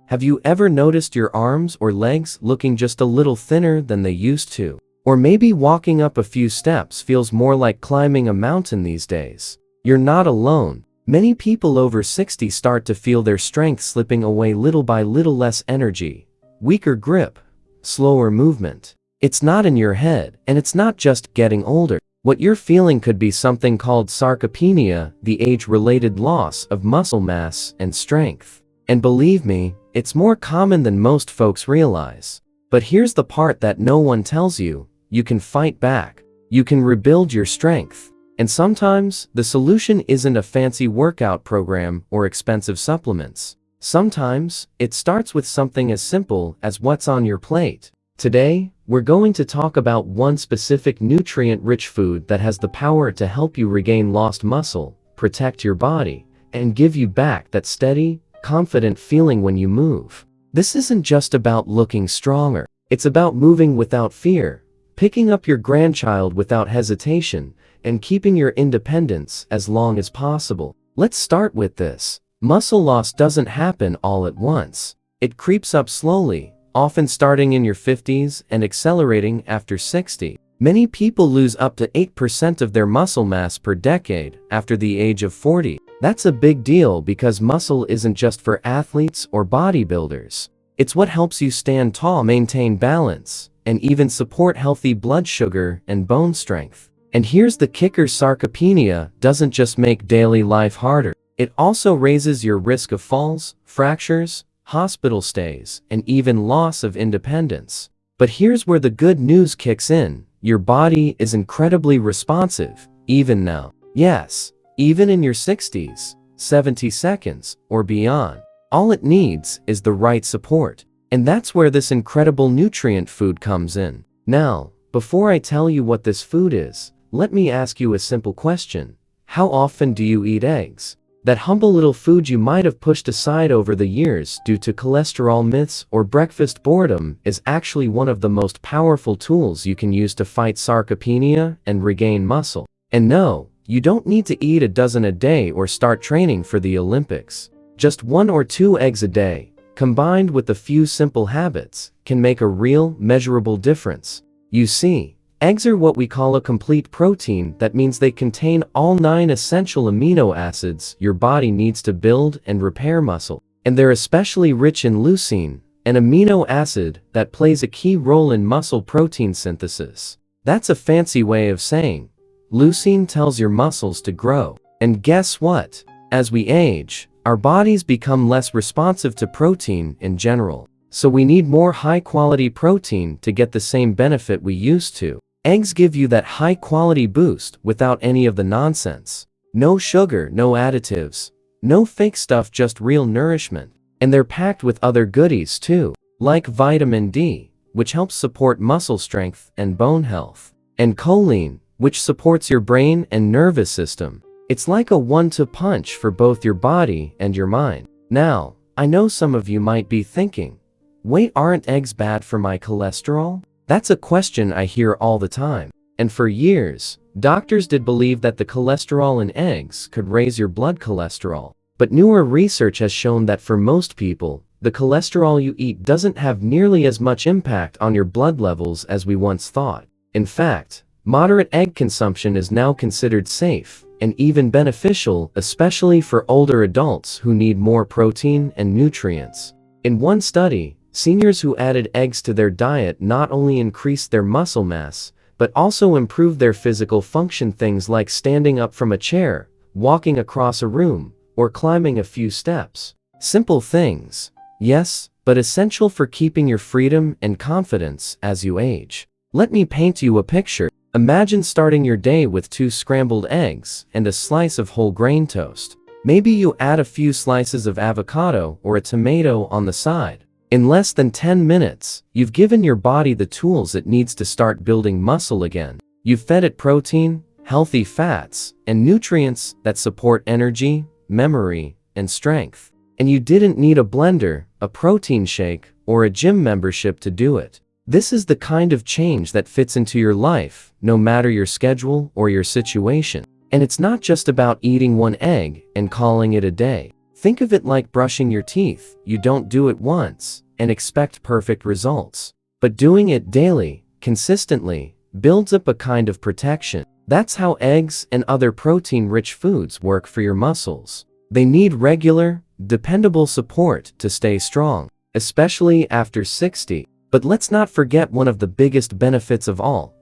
Have you ever noticed your arms or legs looking just a little thinner than they used to? Or maybe walking up a few steps feels more like climbing a mountain these days. You're not alone. Many people over 60 start to feel their strength slipping away little by little. Less energy, weaker grip, slower movement. It's not in your head, and it's not just getting older. What you're feeling could be something called sarcopenia, the age-related loss of muscle mass and strength. And believe me, it's more common than most folks realize. But here's the part that no one tells you: you can fight back. You can rebuild your strength. And sometimes, the solution isn't a fancy workout program or expensive supplements. Sometimes, it starts with something as simple as what's on your plate. Today, we're going to talk about one specific nutrient-rich food that has the power to help you regain lost muscle, protect your body, and give you back that steady, confident feeling when you move. This isn't just about looking stronger. It's about moving without fear, picking up your grandchild without hesitation, and keeping your independence as long as possible. Let's start with this. Muscle loss doesn't happen all at once. It creeps up slowly, often starting in your 50s and accelerating after 60. Many people lose up to 8% of their muscle mass per decade after the age of 40. That's a big deal because muscle isn't just for athletes or bodybuilders. It's what helps you stand tall, maintain balance, and even support healthy blood sugar and bone strength. And here's the kicker: sarcopenia doesn't just make daily life harder. It also raises your risk of falls, fractures, hospital stays, and even loss of independence. But here's where the good news kicks in. Your body is incredibly responsive, even now. Yes, even in your 60s, 70 seconds, or beyond. All it needs is the right support. And that's where this incredible nutrient food comes in. Now, before I tell you what this food is, let me ask you a simple question. How often do you eat eggs? That humble little food you might have pushed aside over the years due to cholesterol myths or breakfast boredom is actually one of the most powerful tools you can use to fight sarcopenia and regain muscle. And no, you don't need to eat a dozen a day or start training for the Olympics. Just 1 or 2 eggs a day, combined with a few simple habits, can make a real, measurable difference. You see, eggs are what we call a complete protein. That means they contain all 9 essential amino acids your body needs to build and repair muscle. And they're especially rich in leucine, an amino acid that plays a key role in muscle protein synthesis. That's a fancy way of saying leucine tells your muscles to grow. And guess what? As we age, our bodies become less responsive to protein in general. So we need more high-quality protein to get the same benefit we used to. Eggs give you that high-quality boost without any of the nonsense. No sugar, no additives, no fake stuff, just real nourishment. And they're packed with other goodies too, like vitamin D, which helps support muscle strength and bone health, and choline, which supports your brain and nervous system. It's like a one-two punch for both your body and your mind. Now, I know some of you might be thinking, wait, aren't eggs bad for my cholesterol? That's a question I hear all the time. And for years, doctors did believe that the cholesterol in eggs could raise your blood cholesterol. But newer research has shown that for most people, the cholesterol you eat doesn't have nearly as much impact on your blood levels as we once thought. In fact, moderate egg consumption is now considered safe and even beneficial, especially for older adults who need more protein and nutrients. In one study, seniors who added eggs to their diet not only increased their muscle mass, but also improved their physical function, things like standing up from a chair, walking across a room, or climbing a few steps. Simple things, yes, but essential for keeping your freedom and confidence as you age. Let me paint you a picture. Imagine starting your day with 2 scrambled eggs and a slice of whole grain toast. Maybe you add a few slices of avocado or a tomato on the side. In less than 10 minutes, you've given your body the tools it needs to start building muscle again. You've fed it protein, healthy fats, and nutrients that support energy, memory, and strength. And you didn't need a blender, a protein shake, or a gym membership to do it. This is the kind of change that fits into your life, no matter your schedule or your situation. And it's not just about eating 1 egg and calling it a day. Think of it like brushing your teeth. You don't do it once and expect perfect results. But doing it daily, consistently, builds up a kind of protection. That's how eggs and other protein-rich foods work for your muscles. They need regular, dependable support to stay strong, especially after 60. But let's not forget one of the biggest benefits of all: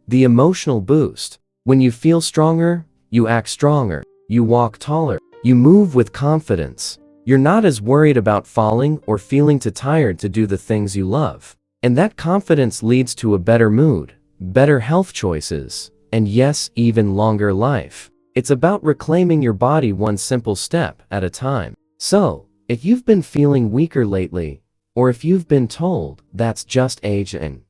the emotional boost. When you feel stronger, you act stronger, you walk taller, you move with confidence. You're not as worried about falling or feeling too tired to do the things you love. And that confidence leads to a better mood, better health choices, and yes, even longer life. It's about reclaiming your body one simple step at a time. So, if you've been feeling weaker lately, or if you've been told that's just aging,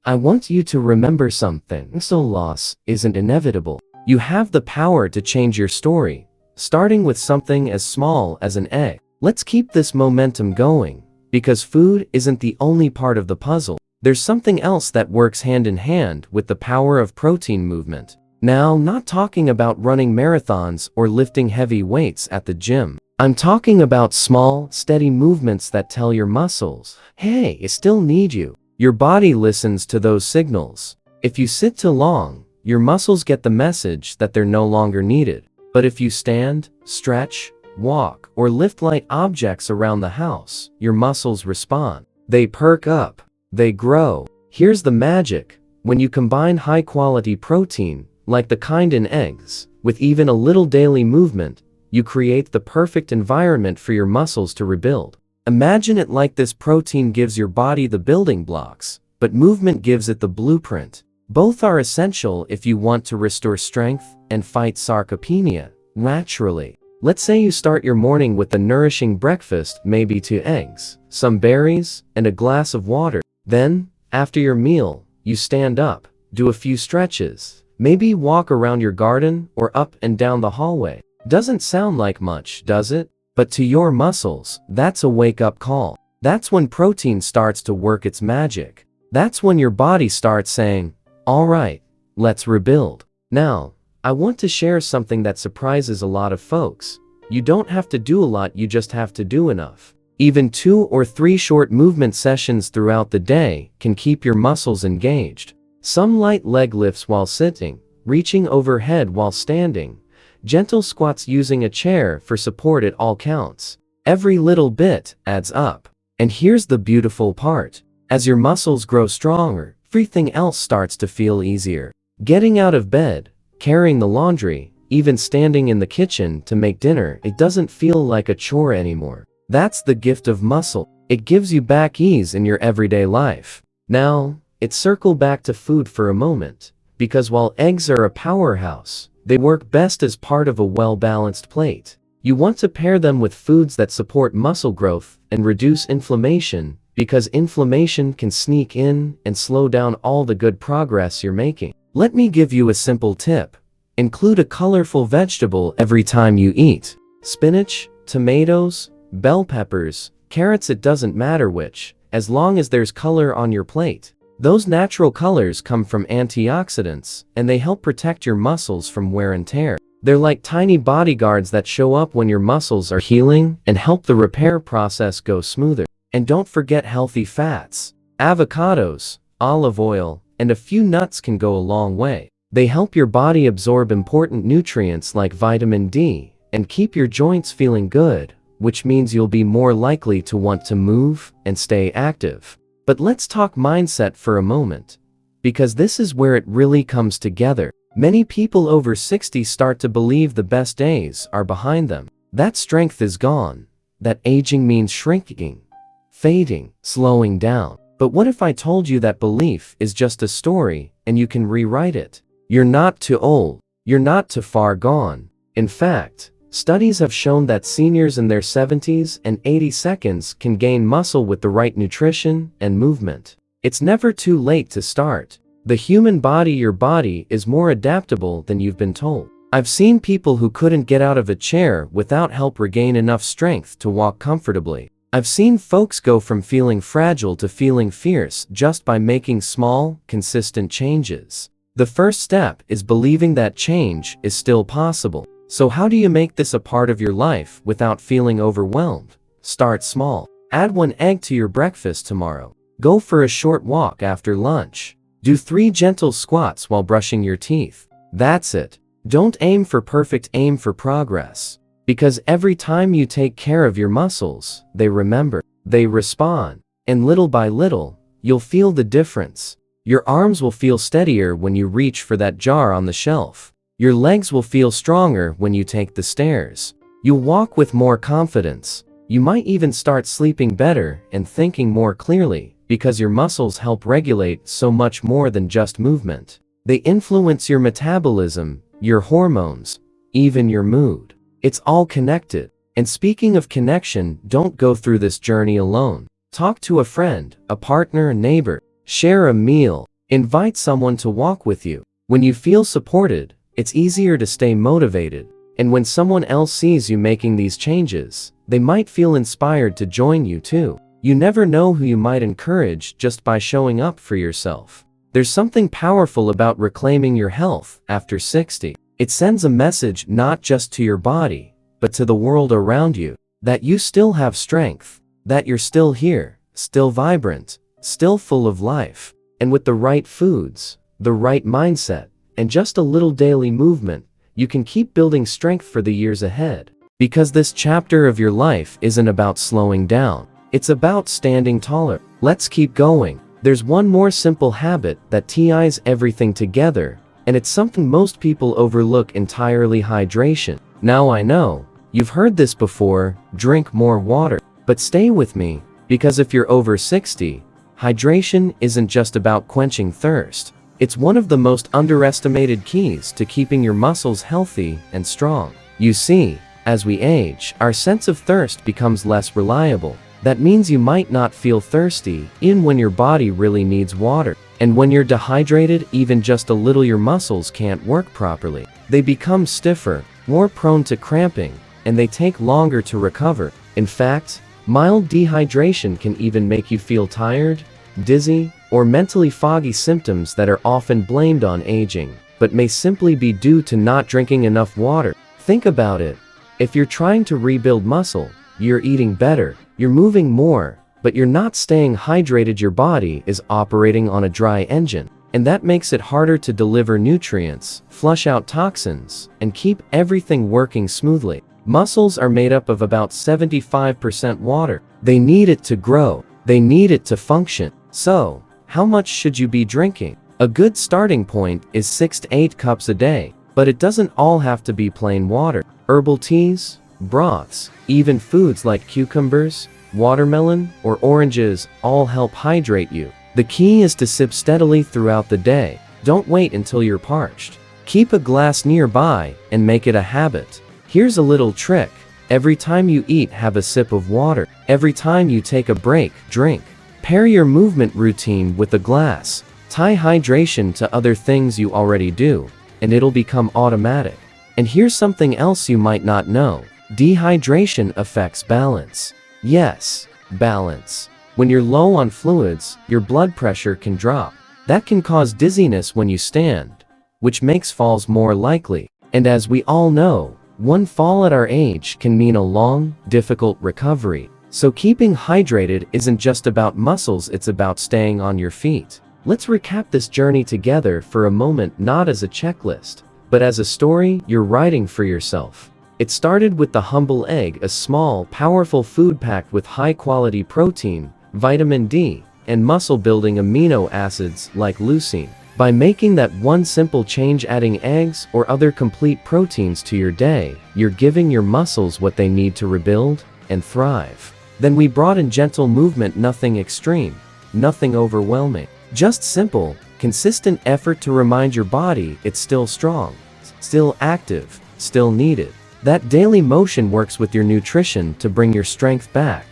I want you to remember something. Muscle loss isn't inevitable. You have the power to change your story, starting with something as small as an egg. Let's keep this momentum going, because food isn't the only part of the puzzle. There's something else that works hand in hand with the power of protein movement. Now, I'm not talking about running marathons or lifting heavy weights at the gym. I'm talking about small, steady movements that tell your muscles, hey, I still need you. Your body listens to those signals. If you sit too long, your muscles get the message that they're no longer needed. But if you stand, stretch, walk, or lift light objects around the house, your muscles respond. They perk up. They grow. Here's the magic. When you combine high-quality protein, like the kind in eggs, with even a little daily movement, you create the perfect environment for your muscles to rebuild. Imagine it like this: protein gives your body the building blocks, but movement gives it the blueprint. Both are essential if you want to restore strength and fight sarcopenia naturally. Let's say you start your morning with a nourishing breakfast, maybe 2 eggs, some berries, and a glass of water. Then, after your meal, you stand up, do a few stretches, maybe walk around your garden or up and down the hallway. Doesn't sound like much, does it? But to your muscles, that's a wake-up call. That's when protein starts to work its magic. That's when your body starts saying, all right, let's rebuild. Now, I want to share something that surprises a lot of folks. You don't have to do a lot, you just have to do enough. Even 2 or 3 short movement sessions throughout the day can keep your muscles engaged. Some light leg lifts while sitting, reaching overhead while standing, gentle squats using a chair for support, it all counts. Every little bit adds up. And here's the beautiful part. As your muscles grow stronger, everything else starts to feel easier. Getting out of bed, carrying the laundry, even standing in the kitchen to make dinner, it doesn't feel like a chore anymore. That's the gift of muscle. It gives you back ease in your everyday life. Now, let's circle back to food for a moment, because while eggs are a powerhouse, they work best as part of a well-balanced plate. You want to pair them with foods that support muscle growth and reduce inflammation, because inflammation can sneak in and slow down all the good progress you're making. Let me give you a simple tip. Include a colorful vegetable every time you eat. Spinach, tomatoes, bell peppers, carrots, it doesn't matter which, as long as there's color on your plate. Those natural colors come from antioxidants, and they help protect your muscles from wear and tear. They're like tiny bodyguards that show up when your muscles are healing and help the repair process go smoother. And don't forget healthy fats. Avocados, olive oil, and a few nuts can go a long way. They help your body absorb important nutrients like vitamin D and keep your joints feeling good, which means you'll be more likely to want to move and stay active. But let's talk mindset for a moment, because this is where it really comes together. Many people over 60 start to believe the best days are behind them. That strength is gone. That aging means shrinking, fading, slowing down. But what if I told you that belief is just a story and you can rewrite it? You're not too old. You're not too far gone. In fact, studies have shown that seniors in their 70s and 80s can gain muscle with the right nutrition and movement. It's never too late to start. The human body, your body, is more adaptable than you've been told. I've seen people who couldn't get out of a chair without help regain enough strength to walk comfortably. I've seen folks go from feeling fragile to feeling fierce just by making small, consistent changes. The first step is believing that change is still possible. So how do you make this a part of your life without feeling overwhelmed? Start small. Add 1 egg to your breakfast tomorrow. Go for a short walk after lunch. Do 3 gentle squats while brushing your teeth. That's it. Don't aim for perfect, aim for progress. Because every time you take care of your muscles, they remember, they respond, and little by little, you'll feel the difference. Your arms will feel steadier when you reach for that jar on the shelf. Your legs will feel stronger when you take the stairs. You'll walk with more confidence. You might even start sleeping better and thinking more clearly, because your muscles help regulate so much more than just movement. They influence your metabolism, your hormones, even your mood. It's all connected. And speaking of connection, don't go through this journey alone. Talk to a friend, a partner, a neighbor. Share a meal. Invite someone to walk with you. When you feel supported, it's easier to stay motivated. And when someone else sees you making these changes, they might feel inspired to join you too. You never know who you might encourage just by showing up for yourself. There's something powerful about reclaiming your health after 60. It sends a message not just to your body, but to the world around you, that you still have strength, that you're still here, still vibrant, still full of life. And with the right foods, the right mindset, and just a little daily movement, you can keep building strength for the years ahead. Because this chapter of your life isn't about slowing down. It's about standing taller. Let's keep going. There's one more simple habit that ties everything together, and it's something most people overlook entirely: hydration. Now I know, you've heard this before, drink more water. But stay with me, because if you're over 60, hydration isn't just about quenching thirst. It's one of the most underestimated keys to keeping your muscles healthy and strong. You see, as we age, our sense of thirst becomes less reliable. That means you might not feel thirsty, even when your body really needs water. And when you're dehydrated, even just a little, your muscles can't work properly. They become stiffer, more prone to cramping, and they take longer to recover. In fact, mild dehydration can even make you feel tired, dizzy, or mentally foggy, symptoms that are often blamed on aging, but may simply be due to not drinking enough water. Think about it. If you're trying to rebuild muscle, you're eating better, you're moving more, but you're not staying hydrated, your body is operating on a dry engine. And that makes it harder to deliver nutrients, flush out toxins, and keep everything working smoothly. Muscles are made up of about 75% water. They need it to grow. They need it to function. So, how much should you be drinking? A good starting point is 6 to 8 cups a day, but it doesn't all have to be plain water. Herbal teas, broths, even foods like cucumbers, watermelon, or oranges all help hydrate you. The key is to sip steadily throughout the day. Don't wait until you're parched. Keep a glass nearby and make it a habit. Here's a little trick. Every time you eat, have a sip of water. Every time you take a break, drink. Pair your movement routine with a glass. Tie hydration to other things you already do, and it'll become automatic. And here's something else you might not know. Dehydration affects balance. Yes, balance. When you're low on fluids, your blood pressure can drop. That can cause dizziness when you stand, which makes falls more likely. And as we all know, one fall at our age can mean a long, difficult recovery. So keeping hydrated isn't just about muscles, it's about staying on your feet. Let's recap this journey together for a moment, not as a checklist, but as a story you're writing for yourself. It started with the humble egg, a small, powerful food packed with high-quality protein, vitamin D, and muscle-building amino acids like leucine. By making that one simple change, adding eggs or other complete proteins to your day, you're giving your muscles what they need to rebuild and thrive. Then we brought in gentle movement, nothing extreme, nothing overwhelming. Just simple, consistent effort to remind your body it's still strong, still active, still needed. That daily motion works with your nutrition to bring your strength back,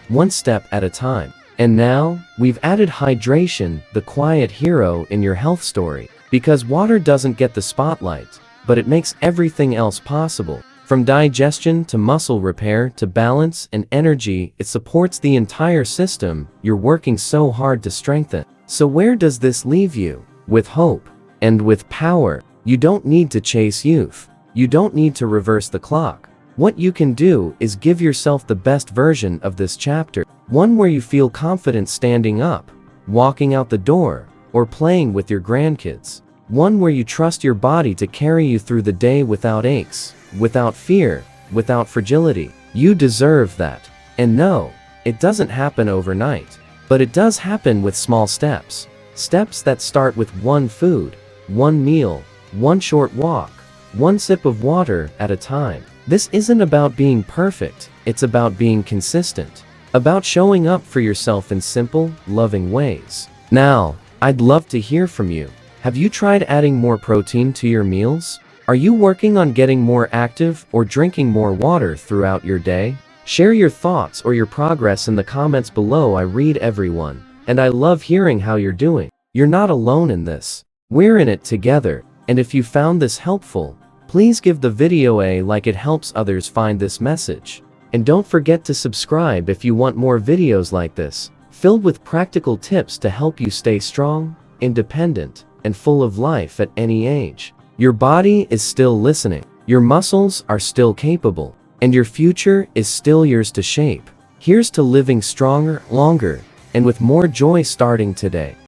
one step at a time. And now, we've added hydration, the quiet hero in your health story. Because water doesn't get the spotlight, but it makes everything else possible. From digestion to muscle repair to balance and energy, it supports the entire system you're working so hard to strengthen. So where does this leave you? With hope and with power. You don't need to chase youth. You don't need to reverse the clock. What you can do is give yourself the best version of this chapter, one where you feel confident standing up, walking out the door, or playing with your grandkids. One where you trust your body to carry you through the day without aches, without fear, without fragility. You deserve that. And no, it doesn't happen overnight. But it does happen with small steps. Steps that start with one food, one meal, one short walk, one sip of water at a time. This isn't about being perfect, it's about being consistent. About showing up for yourself in simple, loving ways. Now, I'd love to hear from you. Have you tried adding more protein to your meals? Are you working on getting more active or drinking more water throughout your day? Share your thoughts or your progress in the comments below. I read everyone, and I love hearing how you're doing. You're not alone in this. We're in it together, and if you found this helpful, please give the video a like. It helps others find this message. And don't forget to subscribe if you want more videos like this, filled with practical tips to help you stay strong, independent, and full of life at any age. Your body is still listening, your muscles are still capable, and your future is still yours to shape. Here's to living stronger, longer, and with more joy starting today.